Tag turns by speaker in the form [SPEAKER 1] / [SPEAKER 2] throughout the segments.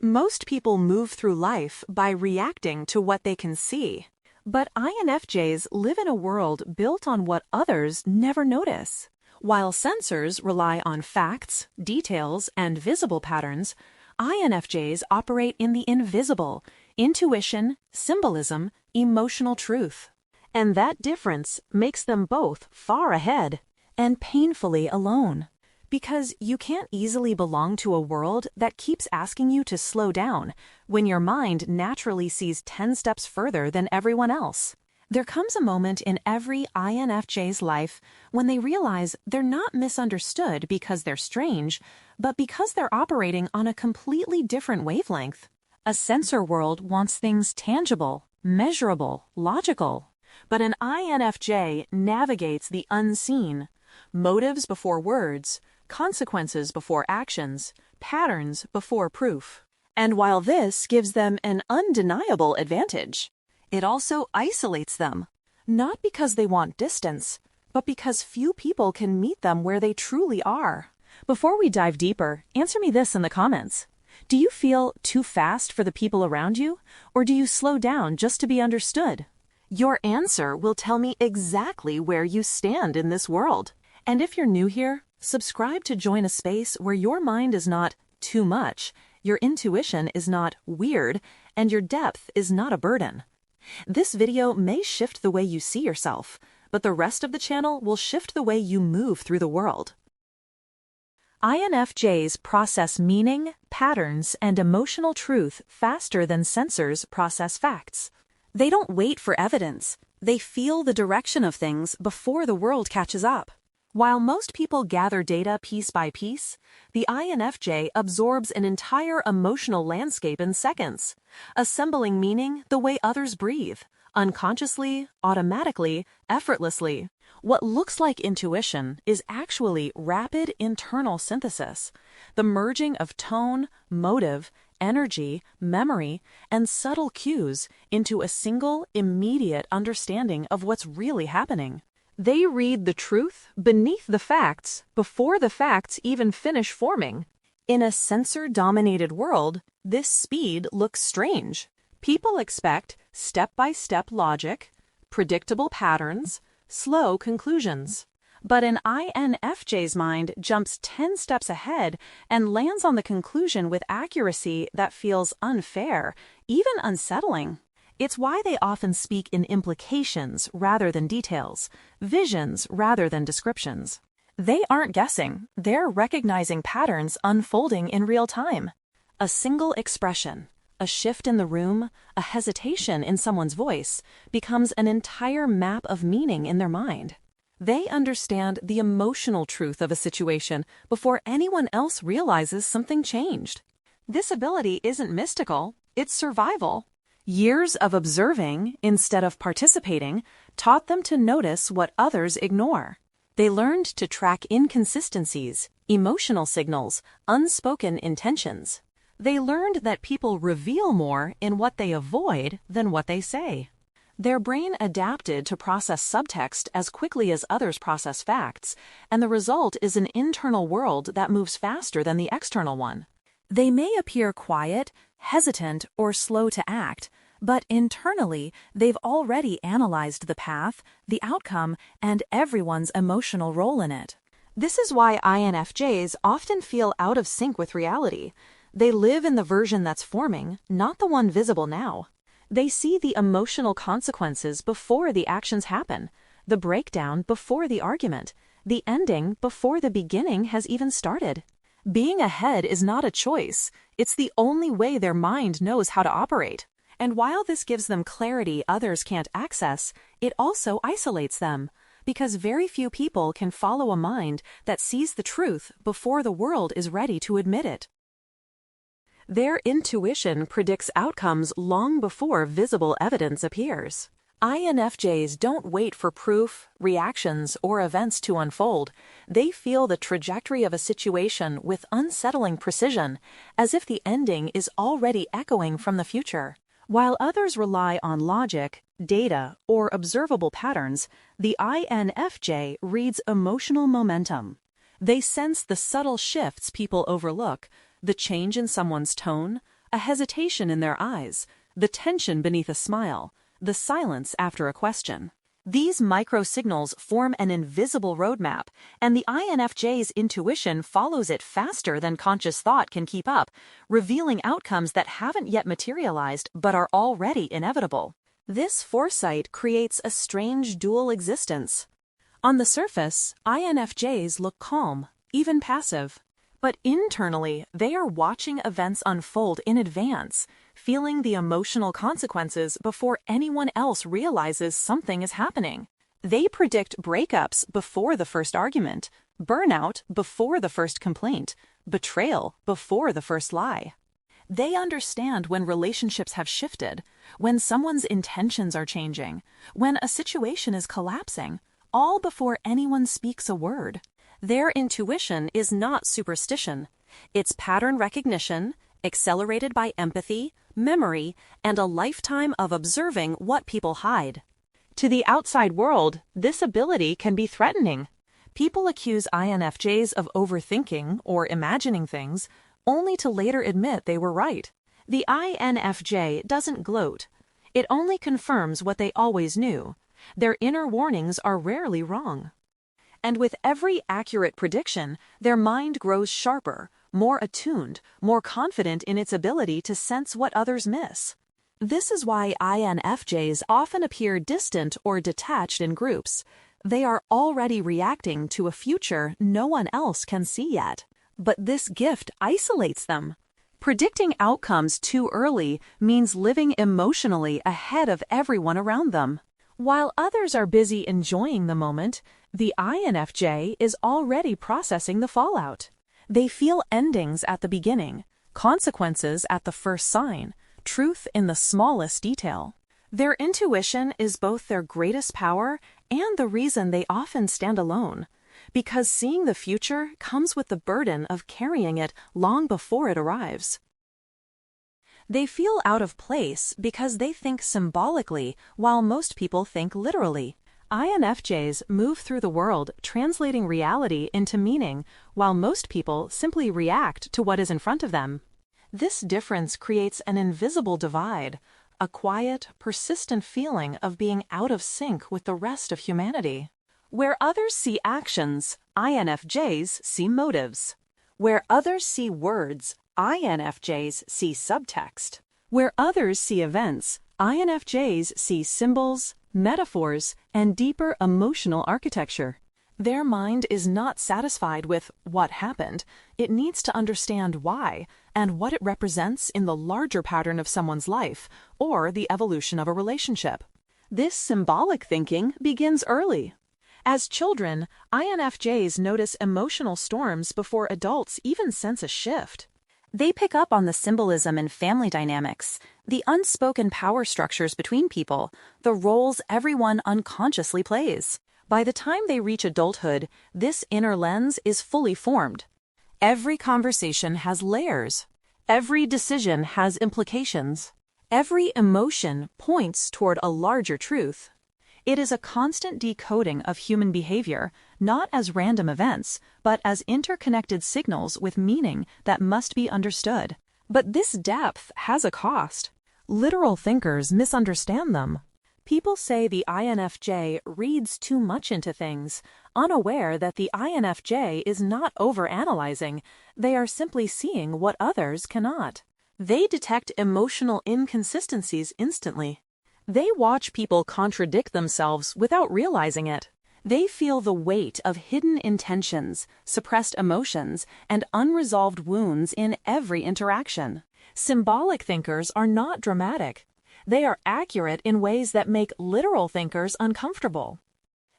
[SPEAKER 1] Most people move through life by reacting to what they can see. But INFJs live in a world built on what others never notice. While sensors rely on facts, details, and visible patterns, INFJs operate in the invisible, intuition, symbolism, emotional truth. And that difference makes them both far ahead and painfully alone. Because you can't easily belong to a world that keeps asking you to slow down when your mind naturally sees 10 steps further than everyone else. There comes a moment in every INFJ's life when they realize they're not misunderstood because they're strange, but because they're operating on a completely different wavelength. A sensor world wants things tangible, measurable, logical. But an INFJ navigates the unseen, motives before words, consequences before actions, patterns before proof. And while this gives them an undeniable advantage, it also isolates them, not because they want distance, but because few people can meet them where they truly are. Before we dive deeper, answer me this in the comments. Do you feel too fast for the people around you, or do you slow down just to be understood? Your answer will tell me exactly where you stand in this world. And if you're new here, subscribe to join a space where your mind is not too much, your intuition is not weird, and your depth is not a burden. This video may shift the way you see yourself, but the rest of the channel will shift the way you move through the world. INFJs process meaning, patterns, and emotional truth faster than sensors process facts. They don't wait for evidence. They feel the direction of things before the world catches up. While most people gather data piece by piece, the INFJ absorbs an entire emotional landscape in seconds, assembling meaning the way others breathe, unconsciously, automatically, effortlessly. What looks like intuition is actually rapid internal synthesis, the merging of tone, motive, energy, memory, and subtle cues into a single, immediate understanding of what's really happening. They read the truth beneath the facts before the facts even finish forming. In a sensor-dominated world, this speed looks strange. People expect step-by-step logic, predictable patterns, slow conclusions. But an INFJ's mind jumps 10 steps ahead and lands on the conclusion with accuracy that feels unfair, even unsettling. It's why they often speak in implications rather than details, visions rather than descriptions. They aren't guessing, they're recognizing patterns unfolding in real time. A single expression, a shift in the room, a hesitation in someone's voice becomes an entire map of meaning in their mind. They understand the emotional truth of a situation before anyone else realizes something changed. This ability isn't mystical, it's survival. Years of observing, instead of participating, taught them to notice what others ignore. They learned to track inconsistencies, emotional signals, unspoken intentions. They learned that people reveal more in what they avoid than what they say. Their brain adapted to process subtext as quickly as others process facts, and the result is an internal world that moves faster than the external one. They may appear quiet, hesitant, or slow to act, but internally, they've already analyzed the path, the outcome, and everyone's emotional role in it. This is why INFJs often feel out of sync with reality. They live in the version that's forming, not the one visible now. They see the emotional consequences before the actions happen, the breakdown before the argument, the ending before the beginning has even started. Being ahead is not a choice. It's the only way their mind knows how to operate. And while this gives them clarity others can't access, it also isolates them, because very few people can follow a mind that sees the truth before the world is ready to admit it. Their intuition predicts outcomes long before visible evidence appears. INFJs don't wait for proof, reactions, or events to unfold. They feel the trajectory of a situation with unsettling precision, as if the ending is already echoing from the future. While others rely on logic, data, or observable patterns, the INFJ reads emotional momentum. They sense the subtle shifts people overlook, the change in someone's tone, a hesitation in their eyes, the tension beneath a smile, the silence after a question. These micro-signals form an invisible roadmap, and the INFJ's intuition follows it faster than conscious thought can keep up, revealing outcomes that haven't yet materialized but are already inevitable. This foresight creates a strange dual existence. On the surface, INFJs look calm, even passive. But internally, they are watching events unfold in advance, feeling the emotional consequences before anyone else realizes something is happening. They predict breakups before the first argument, burnout before the first complaint, betrayal before the first lie. They understand when relationships have shifted, when someone's intentions are changing, when a situation is collapsing, all before anyone speaks a word. Their intuition is not superstition. It's pattern recognition, accelerated by empathy, memory, and a lifetime of observing what people hide. To the outside world, this ability can be threatening. People accuse INFJs of overthinking or imagining things, only to later admit they were right. The INFJ doesn't gloat. It only confirms what they always knew. Their inner warnings are rarely wrong. And with every accurate prediction, their mind grows sharper, more attuned, more confident in its ability to sense what others miss. This is why INFJs often appear distant or detached in groups. They are already reacting to a future no one else can see yet. But this gift isolates them. Predicting outcomes too early means living emotionally ahead of everyone around them. While others are busy enjoying the moment, the INFJ is already processing the fallout. They feel endings at the beginning, consequences at the first sign, truth in the smallest detail. Their intuition is both their greatest power and the reason they often stand alone, because seeing the future comes with the burden of carrying it long before it arrives. They feel out of place because they think symbolically while most people think literally. INFJs move through the world translating reality into meaning while most people simply react to what is in front of them. This difference creates an invisible divide, a quiet, persistent feeling of being out of sync with the rest of humanity. Where others see actions, INFJs see motives. Where others see words, INFJs see subtext. Where others see events, INFJs see symbols, metaphors, and deeper emotional architecture. Their mind is not satisfied with what happened. It needs to understand why and what it represents in the larger pattern of someone's life or the evolution of a relationship. This symbolic thinking begins early. As children, INFJs notice emotional storms before adults even sense a shift. They pick up on the symbolism in family dynamics, the unspoken power structures between people, the roles everyone unconsciously plays. By the time they reach adulthood, this inner lens is fully formed. Every conversation has layers. Every decision has implications. Every emotion points toward a larger truth. It is a constant decoding of human behavior, not as random events, but as interconnected signals with meaning that must be understood. But this depth has a cost. Literal thinkers misunderstand them. People say the INFJ reads too much into things, unaware that the INFJ is not overanalyzing. They are simply seeing what others cannot. They detect emotional inconsistencies instantly. They watch people contradict themselves without realizing it. They feel the weight of hidden intentions, suppressed emotions, and unresolved wounds in every interaction. Symbolic thinkers are not dramatic. They are accurate in ways that make literal thinkers uncomfortable.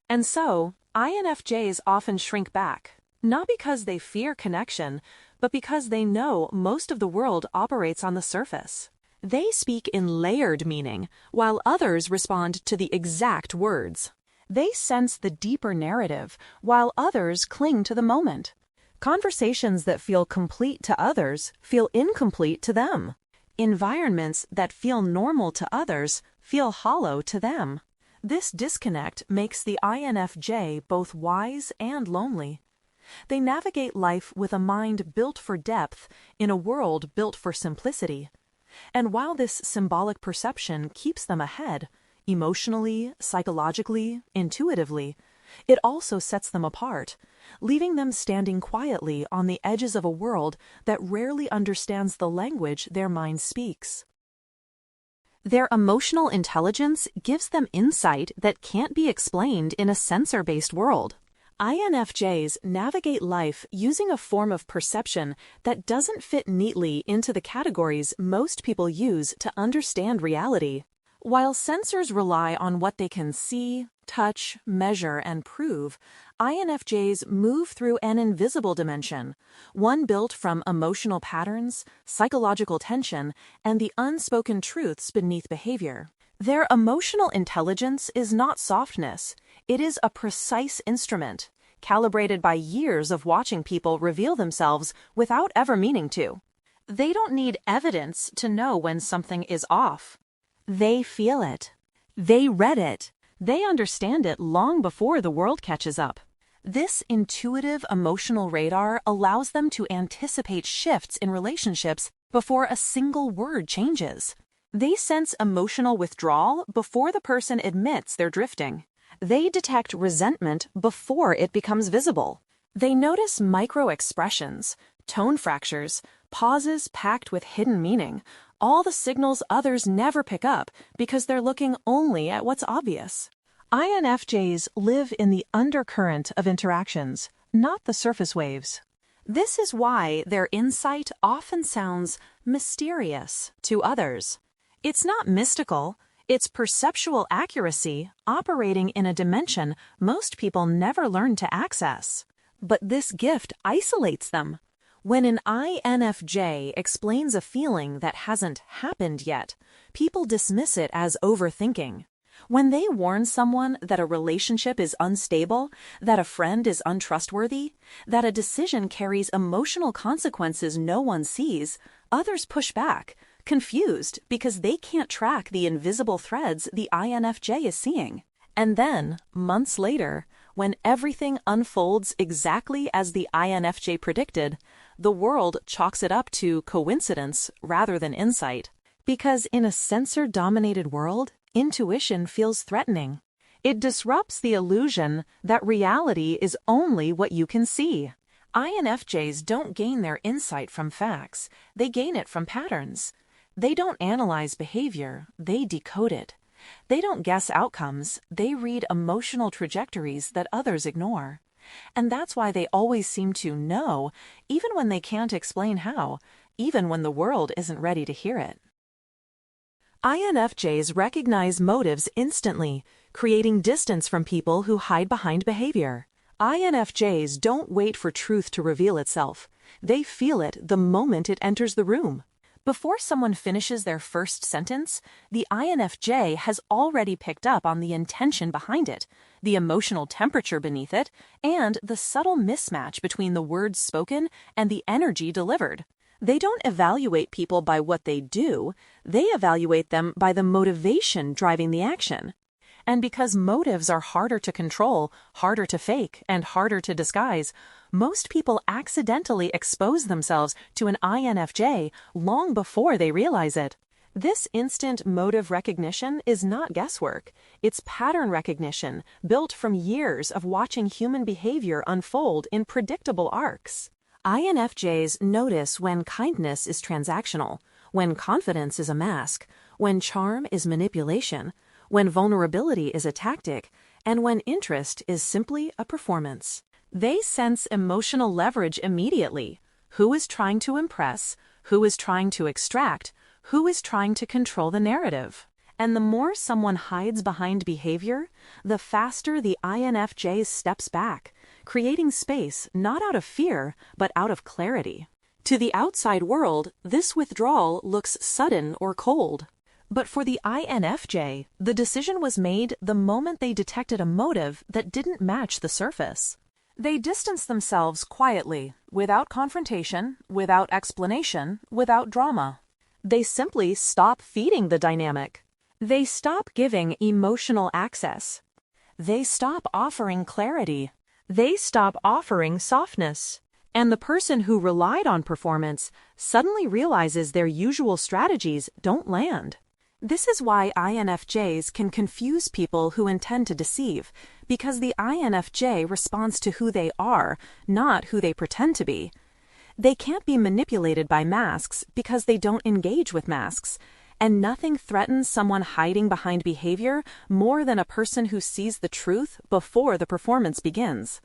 [SPEAKER 1] And so, INFJs often shrink back, not because they fear connection, but because they know most of the world operates on the surface. They speak in layered meaning, while others respond to the exact words. They sense the deeper narrative, while others cling to the moment. Conversations that feel complete to others feel incomplete to them. Environments that feel normal to others feel hollow to them. This disconnect makes the INFJ both wise and lonely. They navigate life with a mind built for depth in a world built for simplicity. And while this symbolic perception keeps them ahead, emotionally, psychologically, intuitively, it also sets them apart, leaving them standing quietly on the edges of a world that rarely understands the language their mind speaks. Their emotional intelligence gives them insight that can't be explained in a sensor-based world. INFJs navigate life using a form of perception that doesn't fit neatly into the categories most people use to understand reality. While sensors rely on what they can see, touch, measure, and prove, INFJs move through an invisible dimension, one built from emotional patterns, psychological tension, and the unspoken truths beneath behavior. Their emotional intelligence is not softness, it is a precise instrument, calibrated by years of watching people reveal themselves without ever meaning to. They don't need evidence to know when something is off. They feel it. They read it. They understand it long before the world catches up. This intuitive emotional radar allows them to anticipate shifts in relationships before a single word changes. They sense emotional withdrawal before the person admits they're drifting. They detect resentment before it becomes visible. They notice micro-expressions, tone fractures, pauses packed with hidden meaning, all the signals others never pick up because they're looking only at what's obvious. INFJs live in the undercurrent of interactions, not the surface waves. This is why their insight often sounds mysterious to others. It's not mystical, it's perceptual accuracy operating in a dimension most people never learn to access. But this gift isolates them. When an INFJ explains a feeling that hasn't happened yet, people dismiss it as overthinking. When they warn someone that a relationship is unstable, that a friend is untrustworthy, that a decision carries emotional consequences no one sees, others push back, confused because they can't track the invisible threads the INFJ is seeing. And then, months later, when everything unfolds exactly as the INFJ predicted, the world chalks it up to coincidence rather than insight. Because in a sensor-dominated world, intuition feels threatening. It disrupts the illusion that reality is only what you can see. INFJs don't gain their insight from facts, they gain it from patterns. They don't analyze behavior, they decode it. They don't guess outcomes, they read emotional trajectories that others ignore. And that's why they always seem to know, even when they can't explain how, even when the world isn't ready to hear it. INFJs recognize motives instantly, creating distance from people who hide behind behavior. INFJs don't wait for truth to reveal itself. They feel it the moment it enters the room. Before someone finishes their first sentence, the INFJ has already picked up on the intention behind it, the emotional temperature beneath it, and the subtle mismatch between the words spoken and the energy delivered. They don't evaluate people by what they do, they evaluate them by the motivation driving the action. And because motives are harder to control, harder to fake, and harder to disguise, most people accidentally expose themselves to an INFJ long before they realize it. This instant motive recognition is not guesswork. It's pattern recognition built from years of watching human behavior unfold in predictable arcs. INFJs notice when kindness is transactional, when confidence is a mask, when charm is manipulation, when vulnerability is a tactic, and when interest is simply a performance. They sense emotional leverage immediately. Who is trying to impress? Who is trying to extract? Who is trying to control the narrative? And the more someone hides behind behavior, the faster the INFJ steps back, creating space not out of fear, but out of clarity. To the outside world, this withdrawal looks sudden or cold. But for the INFJ, the decision was made the moment they detected a motive that didn't match the surface. They distance themselves quietly, without confrontation, without explanation, without drama. They simply stop feeding the dynamic. They stop giving emotional access. They stop offering clarity. They stop offering softness. And the person who relied on performance suddenly realizes their usual strategies don't land. This is why INFJs can confuse people who intend to deceive, because the INFJ responds to who they are, not who they pretend to be. They can't be manipulated by masks because they don't engage with masks, and nothing threatens someone hiding behind behavior more than a person who sees the truth before the performance begins.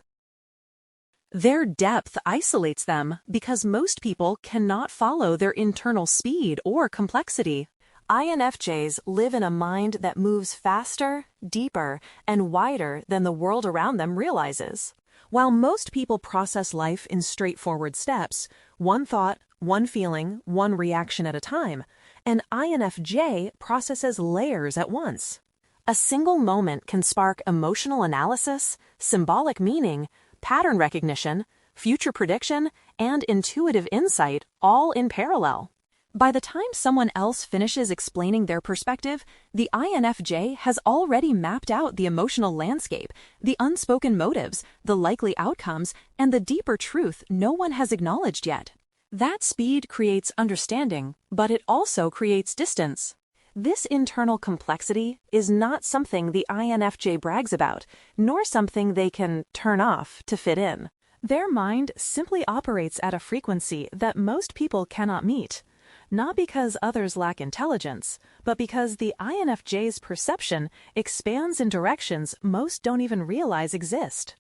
[SPEAKER 1] Their depth isolates them because most people cannot follow their internal speed or complexity. INFJs live in a mind that moves faster, deeper, and wider than the world around them realizes. While most people process life in straightforward steps, one thought, one feeling, one reaction at a time, an INFJ processes layers at once. A single moment can spark emotional analysis, symbolic meaning, pattern recognition, future prediction, and intuitive insight all in parallel. By the time someone else finishes explaining their perspective, the INFJ has already mapped out the emotional landscape, the unspoken motives, the likely outcomes, and the deeper truth no one has acknowledged yet. That speed creates understanding, but it also creates distance. This internal complexity is not something the INFJ brags about, nor something they can turn off to fit in. Their mind simply operates at a frequency that most people cannot meet. Not because others lack intelligence, but because the INFJ's perception expands in directions most don't even realize exist.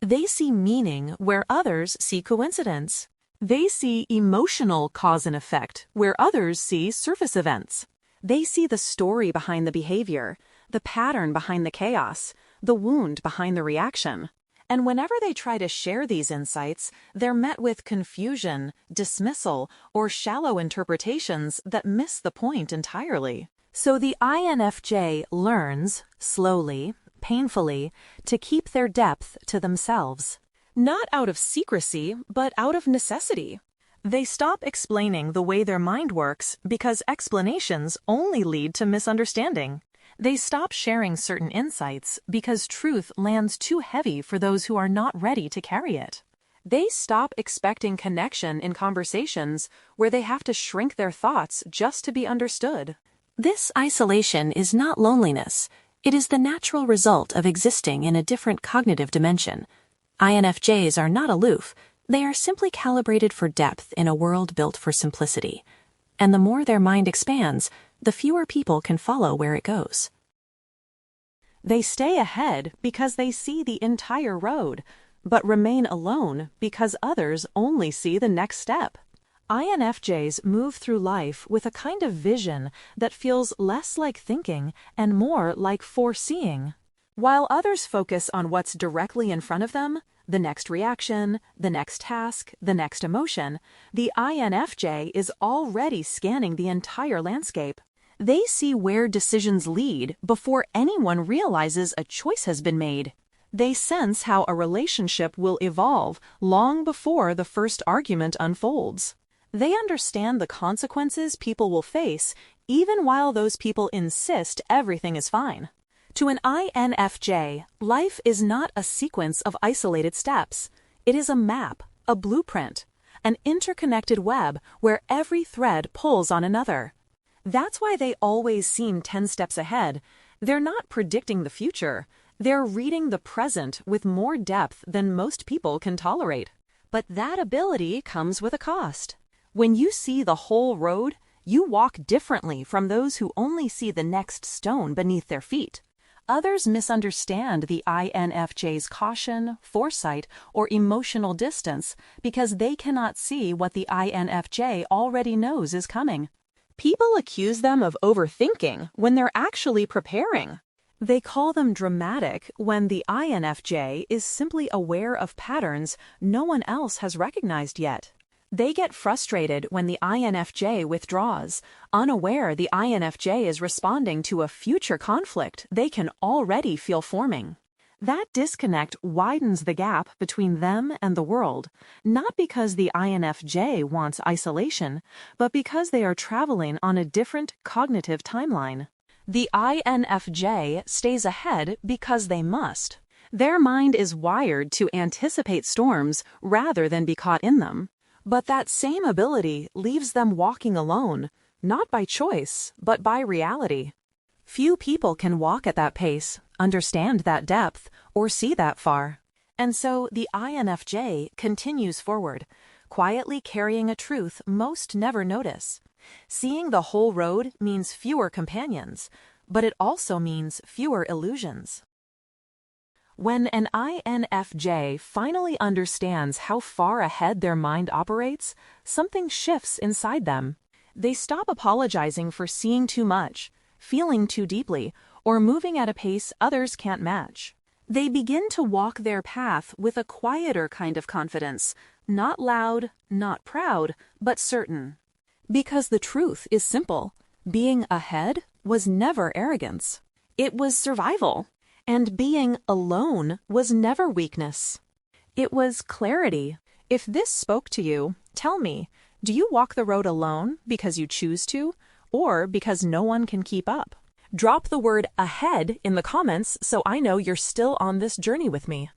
[SPEAKER 1] They see meaning where others see coincidence. They see emotional cause and effect where others see surface events. They see the story behind the behavior, the pattern behind the chaos, the wound behind the reaction. And whenever they try to share these insights, they're met with confusion, dismissal, or shallow interpretations that miss the point entirely. So the INFJ learns, slowly, painfully, to keep their depth to themselves. Not out of secrecy, but out of necessity. They stop explaining the way their mind works because explanations only lead to misunderstanding. They stop sharing certain insights because truth lands too heavy for those who are not ready to carry it. They stop expecting connection in conversations where they have to shrink their thoughts just to be understood. This isolation is not loneliness. It is the natural result of existing in a different cognitive dimension. INFJs are not aloof. They are simply calibrated for depth in a world built for simplicity. And the more their mind expands, the fewer people can follow where it goes. They stay ahead because they see the entire road, but remain alone because others only see the next step. INFJs move through life with a kind of vision that feels less like thinking and more like foreseeing. While others focus on what's directly in front of them, the next reaction, the next task, the next emotion, the INFJ is already scanning the entire landscape. They see where decisions lead before anyone realizes a choice has been made. They sense how a relationship will evolve long before the first argument unfolds. They understand the consequences people will face even while those people insist everything is fine. To an INFJ, life is not a sequence of isolated steps. It is a map, a blueprint, an interconnected web where every thread pulls on another. That's why they always seem 10 steps ahead. They're not predicting the future. They're reading the present with more depth than most people can tolerate. But that ability comes with a cost. When you see the whole road, you walk differently from those who only see the next stone beneath their feet. Others misunderstand the INFJ's caution, foresight, or emotional distance because they cannot see what the INFJ already knows is coming. People accuse them of overthinking when they're actually preparing. They call them dramatic when the INFJ is simply aware of patterns no one else has recognized yet. They get frustrated when the INFJ withdraws, unaware the INFJ is responding to a future conflict they can already feel forming. That disconnect widens the gap between them and the world, not because the INFJ wants isolation, but because they are traveling on a different cognitive timeline. The INFJ stays ahead because they must. Their mind is wired to anticipate storms rather than be caught in them. But that same ability leaves them walking alone, not by choice, but by reality. Few people can walk at that pace, understand that depth, or see that far. And so the INFJ continues forward, quietly carrying a truth most never notice. Seeing the whole road means fewer companions, but it also means fewer illusions. When an INFJ finally understands how far ahead their mind operates, something shifts inside them. They stop apologizing for seeing too much, feeling too deeply, or moving at a pace others can't match. They begin to walk their path with a quieter kind of confidence, not loud, not proud, but certain. Because the truth is simple. Being ahead was never arrogance. It was survival. And being alone was never weakness. It was clarity. If this spoke to you, tell me, do you walk the road alone because you choose to, or because no one can keep up? Drop the word ahead in the comments so I know you're still on this journey with me.